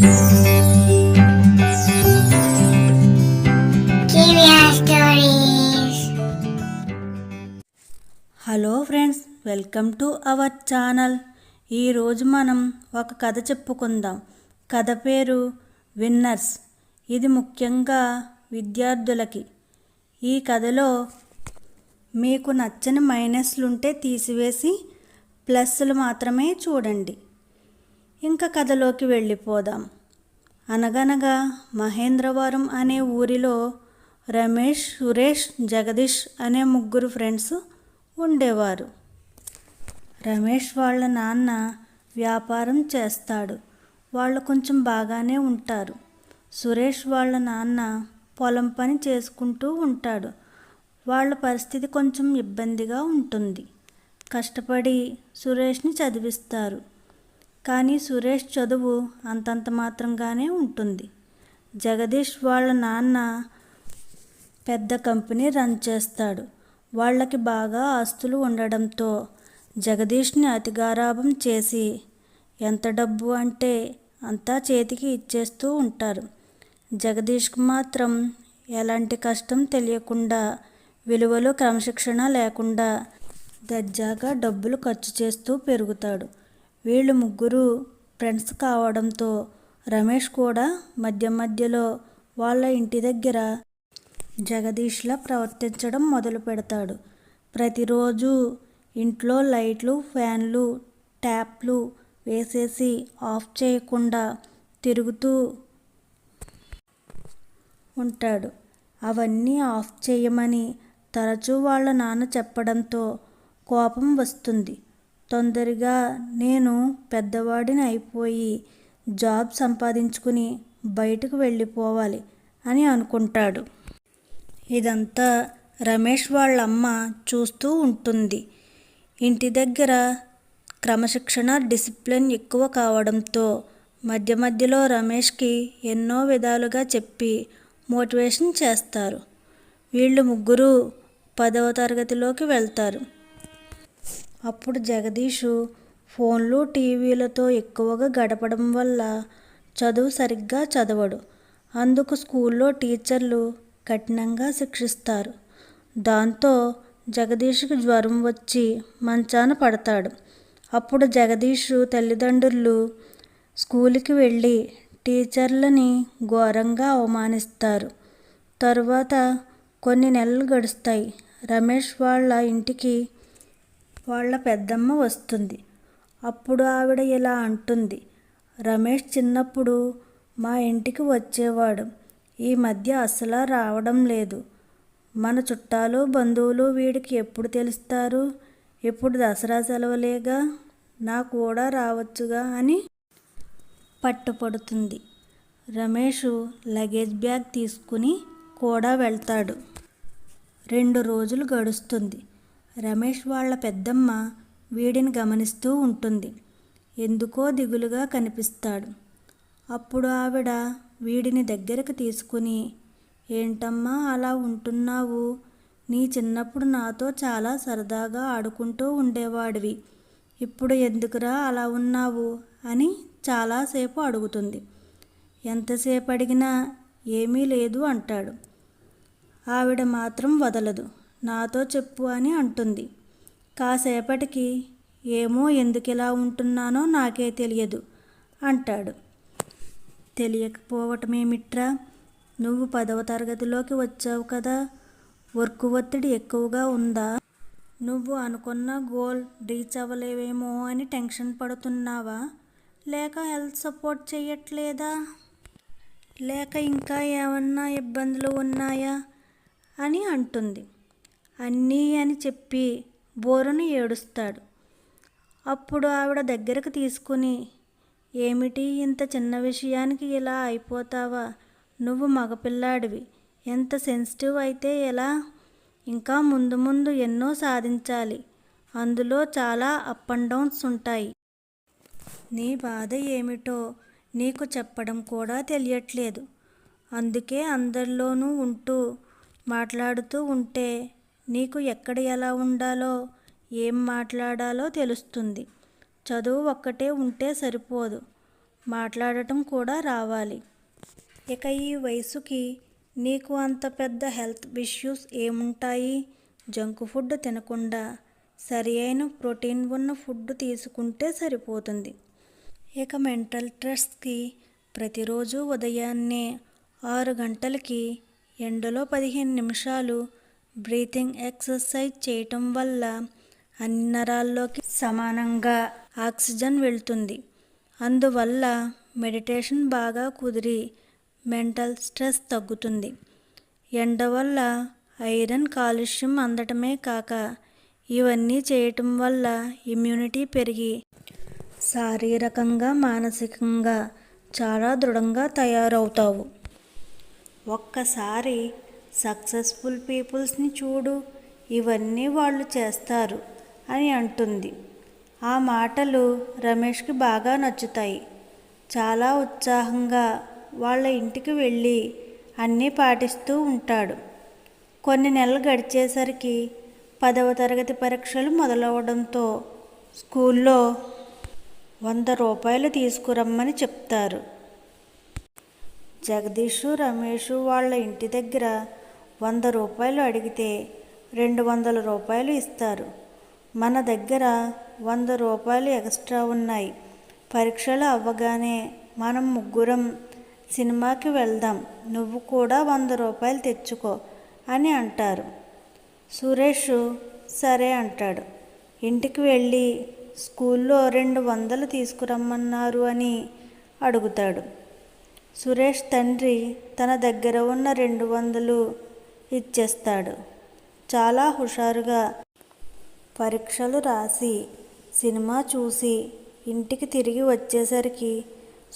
Hello friends, welcome to our channel. ఈరోజు మనం ఒక కథ చెప్పుకుందాం. కథ పేరు విన్నర్స్. ఇది ముఖ్యంగా విద్యార్థులకి. ఈ కథలో మీకు నచ్చని మైనస్లుంటే తీసివేసి ప్లస్లు మాత్రమే చూడండి. ఇంకా కథలోకి వెళ్ళిపోదాం. అనగనగా మహేంద్రవరం అనే ఊరిలో రమేష్, సురేష్, జగదీష్ అనే ముగ్గురు ఫ్రెండ్స్ ఉండేవారు. రమేష్ వాళ్ళ నాన్న వ్యాపారం చేస్తాడు. వాళ్ళు కొంచెం బాగానే ఉంటారు. సురేష్ వాళ్ళ నాన్న పొలం పని చేసుకుంటూ ఉంటాడు. వాళ్ళ పరిస్థితి కొంచెం ఇబ్బందిగా ఉంటుంది. కష్టపడి సురేష్ని చదివిస్తారు. కానీ సురేష్ చదువు అంతంత మాత్రంగానే ఉంటుంది. జగదీష్ వాళ్ళ నాన్న పెద్ద కంపెనీ రన్ చేస్తాడు. వాళ్ళకి బాగా ఆస్తులు ఉండడంతో జగదీష్ని అతి గారాబం చేసి ఎంత డబ్బు అంటే అంతా చేతికి ఇచ్చేస్తూ ఉంటారు. జగదీష్కి మాత్రం ఎలాంటి కష్టం తెలియకుండా, విలువలు క్రమశిక్షణ లేకుండా దర్జాగా డబ్బులు ఖర్చు చేస్తూ పెరుగుతాడు. వీళ్ళు ముగ్గురు ఫ్రెండ్స్ కావడంతో రమేష్ కూడా మధ్య మధ్యలో వాళ్ళ ఇంటి దగ్గర జగదీష్లా ప్రవర్తించడం మొదలు పెడతాడు. ప్రతిరోజు ఇంట్లో లైట్లు, ఫ్యాన్లు, ట్యాప్లు వేసేసి ఆఫ్ చేయకుండా తిరుగుతూ ఉంటాడు. అవన్నీ ఆఫ్ చేయమని తరచూ వాళ్ళ నాన్న చెప్పడంతో కోపం వస్తుంది. తొందరగా నేను పెద్దవాడిని అయిపోయి జాబ్ సంపాదించుకుని బయటకు వెళ్ళిపోవాలి అని అనుకుంటాడు. ఇదంతా రమేష్ వాళ్ళమ్మ చూస్తూ ఉంటుంది. ఇంటి దగ్గర క్రమశిక్షణ, డిసిప్లిన్ ఎక్కువ కావడంతో మధ్య మధ్యలో రమేష్కి ఎన్నో విధాలుగా చెప్పి మోటివేషన్ చేస్తారు. వీళ్ళు ముగ్గురు 10వ తరగతిలోకి వెళ్తారు. అప్పుడు జగదీషు ఫోన్లు, టీవీలతో ఎక్కువగా గడపడం వల్ల చదువు సరిగ్గా చదవడు. అందుకు స్కూల్లో టీచర్లు కఠినంగా శిక్షిస్తారు. దాంతో జగదీష్కి జ్వరం వచ్చి మంచాన పడతాడు. అప్పుడు జగదీషు తల్లిదండ్రులు స్కూల్కి వెళ్ళి టీచర్లని ఘోరంగా అవమానిస్తారు. తరువాత కొన్ని నెలలు గడుస్తాయి. రమేష్ వాళ్ళ ఇంటికి వాళ్ళ పెద్దమ్మ వస్తుంది. అప్పుడు ఆవిడ ఇలా అంటుంది, రమేష్ చిన్నప్పుడు మా ఇంటికి వచ్చేవాడు. ఈ మధ్య అస్సలు రావడం లేదు. మన చుట్టాలు, బంధువులు వీడికి ఎప్పుడు తెలుస్తారు? ఇప్పుడు దసరా సెలవులేగా, నా కూడా రావచ్చుగా అని పట్టుపడుతుంది. రమేష్ లగేజ్ బ్యాగ్ తీసుకుని కూడా వెళ్తాడు. 2 రోజులు గడుస్తుంది. రమేష్ వాళ్ళ పెద్దమ్మ వీడిని గమనిస్తూ ఉంటుంది. ఎందుకో దిగులుగా కనిపిస్తాడు. అప్పుడు ఆవిడ వీడిని దగ్గరకు తీసుకుని, ఏంటమ్మా అలా ఉంటున్నావు? నీ చిన్నప్పుడు నాతో చాలా సరదాగా ఆడుకుంటూ ఉండేవాడివి. ఇప్పుడు ఎందుకురా అలా ఉన్నావు అని చాలాసేపు అడుగుతుంది. ఎంతసేపు అడిగినా ఏమీ లేదు అంటాడు. ఆవిడ మాత్రం వదలదు. నాతో చెప్పు అని అంటుంది. కాసేపటికి ఏమో ఎందుకిలా ఉంటున్నానో నాకే తెలియదు అంటాడు. తెలియకపోవటమేమిట్రా? నువ్వు 10వ తరగతిలోకి వచ్చావు కదా, వర్క్ ఒత్తిడి ఎక్కువగా ఉందా? నువ్వు అనుకున్న గోల్ రీచ్ అవ్వలేవేమో అని టెన్షన్ పడుతున్నావా? లేక హెల్త్ సపోర్ట్ చేయట్లేదా? లేక ఇంకా ఏమన్నా ఇబ్బందులు ఉన్నాయా అని అంటుంది. అన్నీ అని చెప్పి బోరుని ఏడుస్తాడు. అప్పుడు ఆవిడ దగ్గరకు తీసుకుని, ఏమిటి ఇంత చిన్న విషయానికి ఇలా అయిపోతావా? నువ్వు మగపిల్లాడివి, ఎంత సెన్సిటివ్ అయితే ఎలా? ఇంకా ముందు ముందు ఎన్నో సాధించాలి. అందులో చాలా అప్ అండ్ డౌన్స్ ఉంటాయి. నీ బాధ ఏమిటో నీకు చెప్పడం కూడా తెలియట్లేదు. అందుకే అందరిలోనూ ఉంటూ మాట్లాడుతూ ఉంటే నీకు ఎక్కడ ఎలా ఉండాలో, ఏం మాట్లాడాలో తెలుస్తుంది. చదువు ఒక్కటే ఉంటే సరిపోదు. మాట్లాడటం కూడా రావాలి. ఇక ఈ వయసుకి నీకు అంత పెద్ద హెల్త్ ఇష్యూస్ ఏముంటాయి? జంక్ ఫుడ్ తినకుండా సరి అయిన ప్రోటీన్ ఉన్న ఫుడ్ తీసుకుంటే సరిపోతుంది. ఇక మెంటల్ స్ట్రెస్కి ప్రతిరోజు ఉదయాన్నే 6 గంటలకి ఎండలో 15 నిమిషాలు బ్రీతింగ్ ఎక్సర్సైజ్ చేయటం వల్ల అన్ని నరాల్లోకి సమానంగా ఆక్సిజన్ వెళ్తుంది. అందువల్ల మెడిటేషన్ బాగా కుదిరి మెంటల్ స్ట్రెస్ తగ్గుతుంది. ఎండ వల్ల ఐరన్ కాలుష్యం అందటమే కాక ఇవన్నీ చేయటం వల్ల ఇమ్యూనిటీ పెరిగి శారీరకంగా మానసికంగా చాలా దృఢంగా తయారవుతావు. ఒక్కసారి సక్సెస్ఫుల్ పీపుల్స్ని చూడు, ఇవన్నీ వాళ్ళు చేస్తారు అని అంటుంది. ఆ మాటలు రమేష్కి బాగా నచ్చుతాయి. చాలా ఉత్సాహంగా వాళ్ళ ఇంటికి వెళ్ళి అన్నీ పాటిస్తూ ఉంటాడు. కొన్ని నెలలు గడిచేసరికి 10వ తరగతి పరీక్షలు మొదలవడంతో స్కూల్లో 100 రూపాయలు తీసుకురమ్మని చెప్తారు. జగదీషు, రమేషు వాళ్ళ ఇంటి దగ్గర 100 రూపాయలు అడిగితే 200 రూపాయలు ఇస్తారు. మన దగ్గర 100 రూపాయలు ఎక్స్ట్రా ఉన్నాయి. పరీక్షలు అవ్వగానే మనం ముగ్గురం సినిమాకి వెళ్దాం, నువ్వు కూడా 100 రూపాయలు తెచ్చుకో అని అంటారు. సురేష్ సరే అంటాడు. ఇంటికి వెళ్ళి స్కూల్లో 200 తీసుకురమ్మన్నారు అని అడుగుతాడు. సురేష్ తండ్రి తన దగ్గర ఉన్న 200 ఇచ్చేస్తాడు. చాలా హుషారుగా పరీక్షలు రాసి సినిమా చూసి ఇంటికి తిరిగి వచ్చేసరికి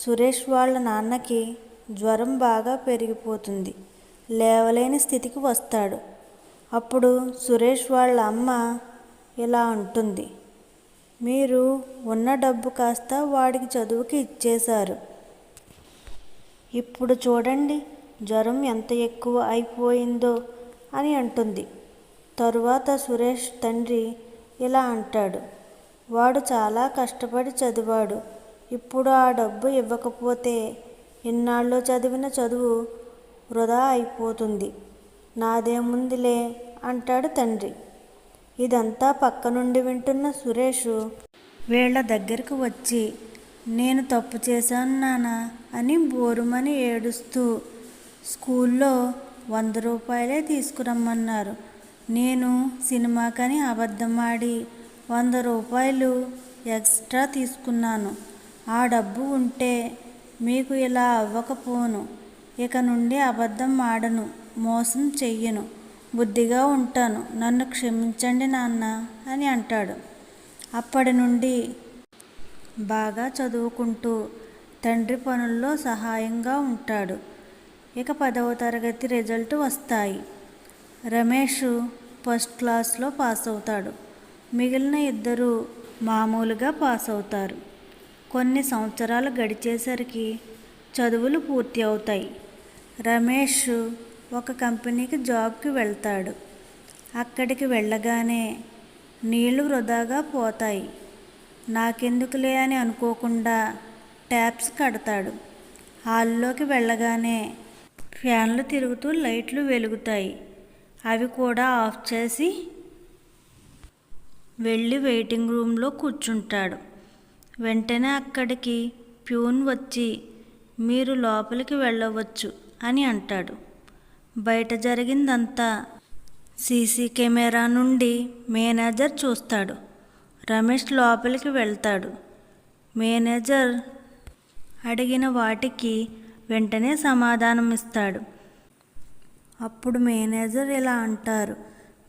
సురేష్ వాళ్ళ నాన్నకి జ్వరం బాగా పెరిగిపోతుంది. లేవలేని స్థితికి వస్తాడు. అప్పుడు సురేష్ వాళ్ళ అమ్మ ఇలా అంటుంది, మీరు ఉన్న డబ్బు కాస్త వాడికి చదువుకి ఇచ్చేశారు. ఇప్పుడు చూడండి జ్వరం ఎంత ఎక్కువ అయిపోయిందో అని అంటుంది. తరువాత సురేష్ తండ్రి ఇలా అంటాడు, వాడు చాలా కష్టపడి చదివాడు. ఇప్పుడు ఆ డబ్బు ఇవ్వకపోతే ఇన్నాళ్ళు చదివిన చదువు వృధా అయిపోతుంది. నాదేముందిలే అంటాడు తండ్రి. ఇదంతా పక్క నుండి వింటున్న సురేష్ వీళ్ళ దగ్గరకు వచ్చి, నేను తప్పు చేశాను నాన్న అని బోరుమని ఏడుస్తూ, స్కూల్లో 100 రూపాయలే తీసుకురమ్మన్నారు. నేను సినిమాకని అబద్ధం ఆడి 100 రూపాయలు ఎక్స్ట్రా తీసుకున్నాను. ఆ డబ్బు ఉంటే మీకు ఇలా అవ్వకపోను. ఇక నుండి అబద్ధం ఆడను, మోసం చెయ్యను, బుద్ధిగా ఉంటాను, నన్ను క్షమించండి నాన్న అని అంటాడు. అప్పటి నుండి బాగా చదువుకుంటూ తండ్రి పనుల్లో సహాయంగా ఉంటాడు. ఇక 10వ తరగతి రిజల్ట్ వస్తాయి. రమేష్ ఫస్ట్ క్లాస్లో పాస్ అవుతాడు. మిగిలిన ఇద్దరు మామూలుగా పాస్ అవుతారు. కొన్ని సంవత్సరాలు గడిచేసరికి చదువులు పూర్తి అవుతాయి. రమేష్ ఒక కంపెనీకి జాబ్కి వెళ్తాడు. అక్కడికి వెళ్ళగానే నీళ్లు వృధాగా పోతాయి. నాకెందుకులే అని అనుకోకుండా ట్యాప్స్ కడతాడు. హాల్లోకి వెళ్ళగానే ఫ్యాన్లు తిరుగుతూ లైట్లు వెలుగుతాయి. అవి కూడా ఆఫ్ చేసి వెళ్ళి వెయిటింగ్ రూమ్లో కూర్చుంటాడు. వెంటనే అక్కడికి ప్యూన్ వచ్చి, మీరు లోపలికి వెళ్ళవచ్చు అని అంటాడు. బయట జరిగిందంతా సీసీ కెమెరా నుండి మేనేజర్ చూస్తాడు. రమేష్ లోపలికి వెళ్తాడు. మేనేజర్ అడిగిన వాటికి వెంటనే సమాధానం ఇస్తాడు. అప్పుడు మేనేజర్ ఇలా అంటారు,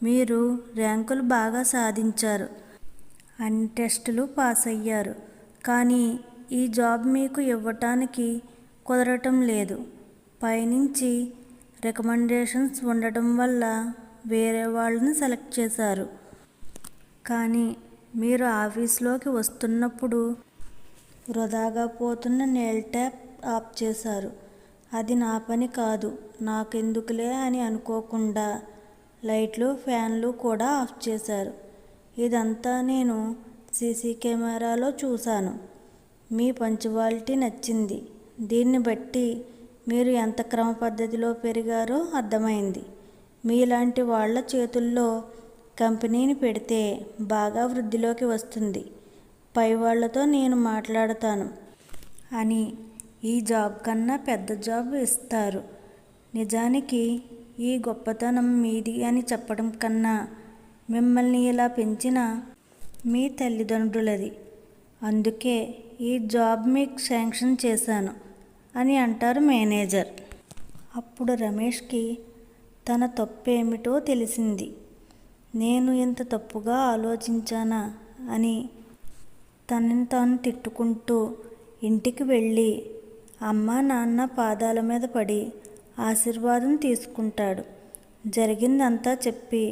మీరు ర్యాంకులు బాగా సాధించారు, అన్ని టెస్టులు పాస్ అయ్యారు, కానీ ఈ జాబ్ మీకు ఇవ్వటానికి కుదరటం లేదు. పైనుంచి రికమెండేషన్స్ ఉండటం వల్ల వేరే వాళ్ళని సెలెక్ట్ చేశారు. కానీ మీరు ఆఫీస్లోకి వస్తున్నప్పుడు వృధాగా పోతున్న నెయిల్ ట్యాప్ ఆఫ్ చేశారు. అది నా పని కాదు, నాకెందుకులే అని అనుకోకుండా లైట్లు ఫ్యాన్లు కూడా ఆఫ్ చేశారు. ఇదంతా నేను సీసీ కెమెరాలో చూశాను. మీ పంచువాలిటీ నచ్చింది. దీన్ని బట్టి మీరు ఎంత క్రమ పద్ధతిలో పెరిగారో అర్థమైంది. మీలాంటి వాళ్ళ చేతుల్లో కంపెనీని పెడితే బాగా వృద్ధిలోకి వస్తుంది. పై వాళ్ళతో నేను మాట్లాడతాను అని ఈ జాబ్ కన్నా పెద్ద జాబ్ ఇస్తారు. నిజానికి ఈ గొప్పతనం మీది అని చెప్పడం కన్నా మిమ్మల్ని ఇలా పెంచిన మీ తల్లిదండ్రులది. అందుకే ఈ జాబ్ మీకు శాంక్షన్ చేశాను అని అంటారు మేనేజర్. అప్పుడు రమేష్కి తన తప్పేమిటో తెలిసింది. నేను ఇంత తప్పుగా ఆలోచించానా అని తనని తాను తిట్టుకుంటూ ఇంటికి వెళ్ళి అమ్మ నాన్న పాదాల మీద పడి ఆశీర్వాదం తీసుకుంటాడు. జరిగిందంతా చెప్పి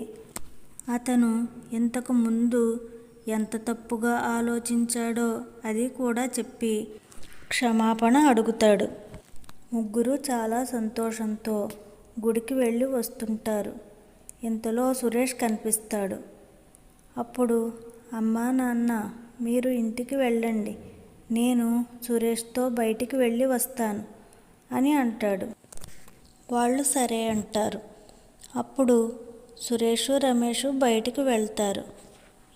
అతను ఇంతకు ముందు ఎంత తప్పుగా ఆలోచించాడో అది కూడా చెప్పి క్షమాపణ అడుగుతాడు. ముగ్గురు చాలా సంతోషంతో గుడికి వెళ్ళి వస్తుంటారు. ఇంతలో సురేష్ కనిపిస్తాడు. అప్పుడు అమ్మా నాన్న మీరు ఇంటికి వెళ్ళండి, నేను సురేష్తో బయటికి వెళ్ళి వస్తాను అని అంటాడు. వాళ్ళు సరే అంటారు. అప్పుడు సురేషు రమేషు బయటికి వెళ్తారు.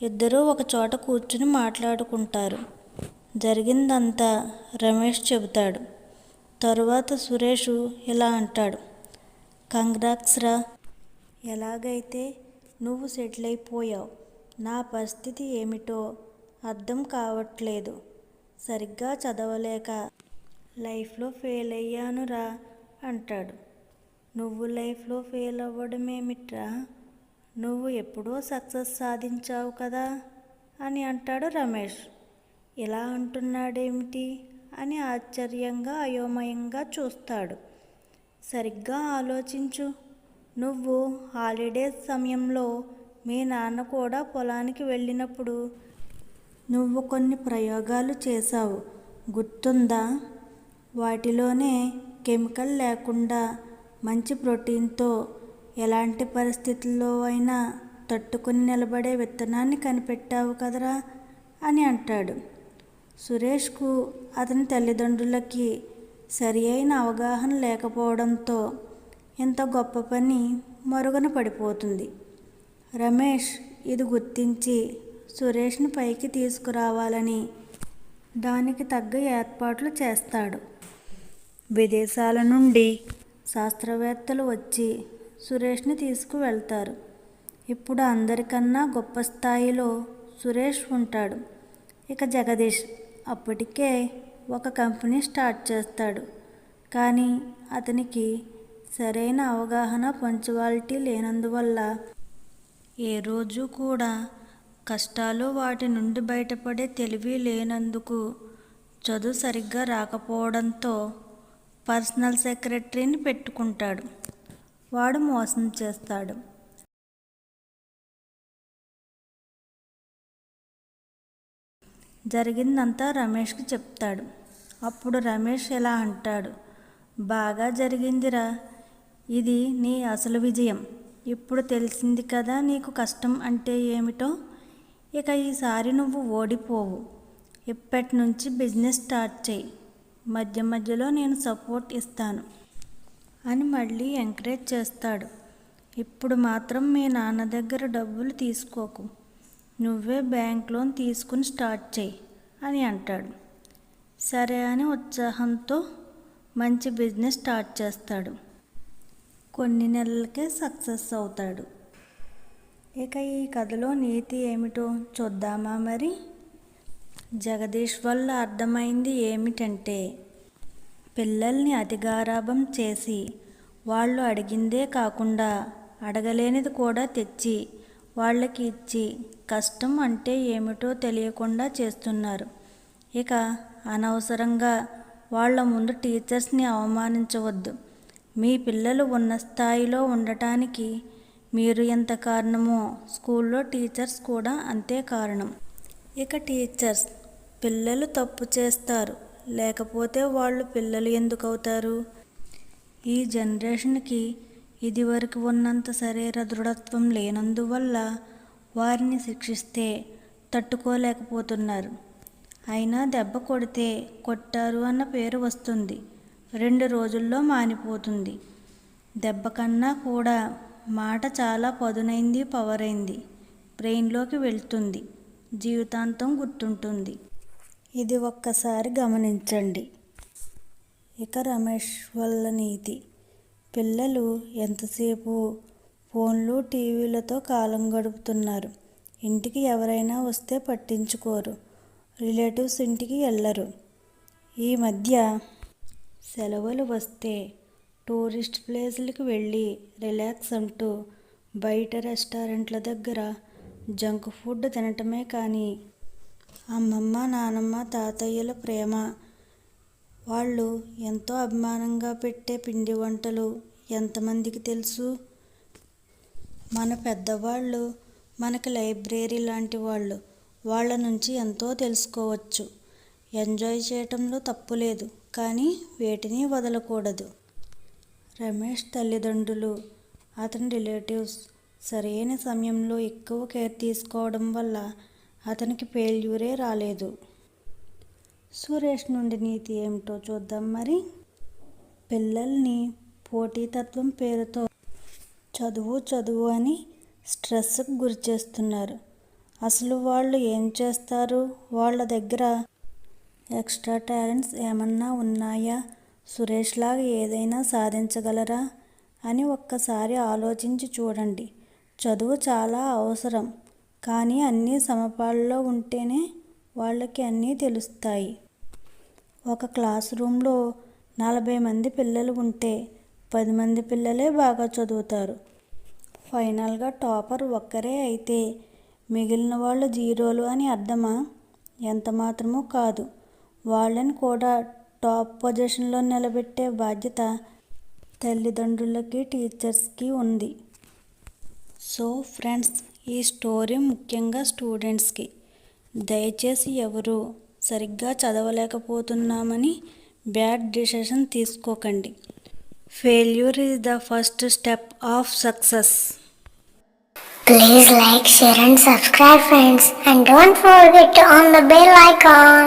ఇద్దరూ ఒక చోట కూర్చుని మాట్లాడుకుంటారు. జరిగిందంతా రమేష్ చెబుతాడు. తరువాత సురేషు ఇలా అంటాడు. కంగ్రాట్స్ రా, ఎలాగైతే నువ్వు సెటిల్ అయిపోయావు. నా పరిస్థితి ఏమిటో అర్థం కావట్లేదు. సరిగ్గా చదవలేక లైఫ్లో ఫెయిల్ అయ్యానురా అంటాడు. నువ్వు లైఫ్లో ఫెయిల్ అవ్వడమేమిట్రా, నువ్వు ఎప్పుడో సక్సెస్ సాధించావు కదా అని అంటాడు రమేష్. ఇలా అంటున్నాడేమిటి అని ఆశ్చర్యంగా అయోమయంగా చూస్తాడు. సరిగ్గా ఆలోచించు. నువ్వు హాలిడేస్ సమయంలో మీ నాన్న కూడా పొలానికి వెళ్ళినప్పుడు నువ్వు కొన్ని ప్రయోగాలు చేశావు, గుర్తుందా? వాటిలోనే కెమికల్ లేకుండా మంచి ప్రోటీన్తో ఎలాంటి పరిస్థితుల్లో అయినా తట్టుకుని నిలబడే విత్తనాన్ని కనిపెట్టావు కదరా అని అంటాడు. సురేష్కు అతని తల్లిదండ్రులకి సరి అయిన అవగాహన లేకపోవడంతో ఇంత గొప్ప పని మరుగున పడిపోతుంది. రమేష్ ఇది గుర్తించి సురేష్ని పైకి తీసుకురావాలని దానికి తగ్గ ఏర్పాట్లు చేస్తాడు. విదేశాల నుండి శాస్త్రవేత్తలు వచ్చి సురేష్ని తీసుకువెళ్తారు. ఇప్పుడు అందరికన్నా గొప్ప స్థాయిలో సురేష్ ఉంటాడు. ఇక జగదీష్ అప్పటికే ఒక కంపెనీ స్టార్ట్ చేస్తాడు. కానీ అతనికి సరైన అవగాహన, పంచువాలిటీ లేనందువల్ల ఏ రోజు కూడా కష్టాలు వాటి నుండి బయటపడే తెలివి లేనందుకు, చదువు సరిగ్గా రాకపోవడంతో పర్సనల్ సెక్రటరీని పెట్టుకుంటాడు. వాడు మోసం చేస్తాడు. జరిగిందంతా రమేష్కి చెప్తాడు. అప్పుడు రమేష్ ఇలా అంటాడు. బాగా జరిగిందిరా, ఇది నీ అసలు విజయం. ఇప్పుడు తెలిసింది కదా నీకు కష్టం అంటే ఏమిటో. ఇక ఈసారి నువ్వు ఓడిపోవు. ఇప్పటి నుంచి బిజినెస్ స్టార్ట్ చేయి. మధ్య మధ్యలో నేను సపోర్ట్ ఇస్తాను అని మళ్ళీ ఎంకరేజ్ చేస్తాడు. ఇప్పుడు మాత్రం మీ నాన్న దగ్గర డబ్బులు తీసుకోకు, నువ్వే బ్యాంక్ లోన్ తీసుకుని స్టార్ట్ చేయి అని అంటాడు. సరే అని ఉత్సాహంతో మంచి బిజినెస్ స్టార్ట్ చేస్తాడు. కొన్ని నెలలకే సక్సెస్ అవుతాడు. ఇక ఈ కథలో నీతి ఏమిటో చూద్దామా మరి? జగదీష్ వల్ల అర్థమైంది ఏమిటంటే, పిల్లల్ని అతి గారాబం చేసి వాళ్ళు అడిగిందే కాకుండా అడగలేనిది కూడా తెచ్చి వాళ్ళకి ఇచ్చి కష్టం అంటే ఏమిటో తెలియకుండా చేస్తున్నారు. ఇక అనవసరంగా వాళ్ళ ముందు టీచర్స్ని అవమానించవద్దు. మీ పిల్లలు ఉన్న స్థాయిలో ఉండటానికి మీరు ఎంత కారణమో స్కూల్లో టీచర్స్ కూడా అంతే కారణం. ఇక టీచర్స్ పిల్లలు తప్పు చేస్తారు, లేకపోతే వాళ్ళు పిల్లలు ఎందుకు అవుతారు? ఈ జనరేషన్కి ఇదివరకు ఉన్నంత శరీర దృఢత్వం లేనందువల్ల వారిని శిక్షిస్తే తట్టుకోలేకపోతున్నారు. అయినా దెబ్బ కొడితే కొట్టారు అన్న పేరు వస్తుంది. 2 రోజుల్లో మానిపోతుంది. దెబ్బ కన్నా కూడా మాట చాలా పదునైంది, పవరైంది. బ్రెయిన్లోకి వెళ్తుంది, జీవితాంతం గుర్తుంటుంది. ఇది ఒక్కసారి గమనించండి. ఇక రమేష్ వల్ల నీతి. పిల్లలు ఎంతసేపు ఫోన్లు, టీవీలతో కాలం గడుపుతున్నారు. ఇంటికి ఎవరైనా వస్తే పట్టించుకోరు. రిలేటివ్స్ ఇంటికి వెళ్ళరు. ఈ మధ్య సెలవులు వస్తే టూరిస్ట్ ప్లేసులకి వెళ్ళి రిలాక్స్ అంటూ బయట రెస్టారెంట్ల దగ్గర జంక్ ఫుడ్ తినటమే కానీ అమ్మమ్మ, నానమ్మ, తాతయ్యల ప్రేమ, వాళ్ళు ఎంతో అభిమానంగా పెట్టే పిండి వంటలు ఎంతమందికి తెలుసు? మన పెద్దవాళ్ళు మనకి లైబ్రరీ లాంటి వాళ్ళు. వాళ్ళ నుంచి ఎంతో తెలుసుకోవచ్చు. ఎంజాయ్ చేయటంలో తప్పులేదు, కానీ వేటిని వదలకూడదు. రమేష్ తల్లిదండ్రులు, అతని రిలేటివ్స్ సరైన సమయంలో ఎక్కువ కేర్ తీసుకోవడం వల్ల అతనికి ఫెయిల్యూరే రాలేదు. సురేష్ నుండి నీతి ఏమిటో చూద్దాం మరి. పిల్లల్ని పోటీతత్వం పేరుతో చదువు అని స్ట్రెస్కి గురి చేస్తున్నారు. అసలు వాళ్ళు ఏం చేస్తారు? వాళ్ళ దగ్గర ఎక్స్ట్రా టాలెంట్స్ ఏమన్నా ఉన్నాయా? సురేష్ లాగా ఏదైనా సాధించగలరా అని ఒక్కసారి ఆలోచించి చూడండి. చదువు చాలా అవసరం, కానీ అన్నీ సమపాళ్ళలో ఉంటేనే వాళ్ళకి అన్నీ తెలుస్తాయి. ఒక క్లాస్ రూమ్లో 40 మంది పిల్లలు ఉంటే 10 మంది పిల్లలే బాగా చదువుతారు. ఫైనల్గా టాపర్ ఒక్కరే అయితే మిగిలిన వాళ్ళు జీరోలు అని అర్థమా? ఎంత మాత్రమూ కాదు. వాళ్ళని కూడా టాప్ పొజిషన్లో నిలబెట్టే బాధ్యత తల్లిదండ్రులకి, టీచర్స్కి ఉంది. సో ఫ్రెండ్స్, ఈ స్టోరీ ముఖ్యంగా స్టూడెంట్స్కి. దయచేసి ఎవరు సరిగ్గా చదవలేకపోతున్నామని బ్యాడ్ డిసిషన్ తీసుకోకండి. Failure is the first step of success. Please like, share and subscribe friends, and don't forget to on the bell icon.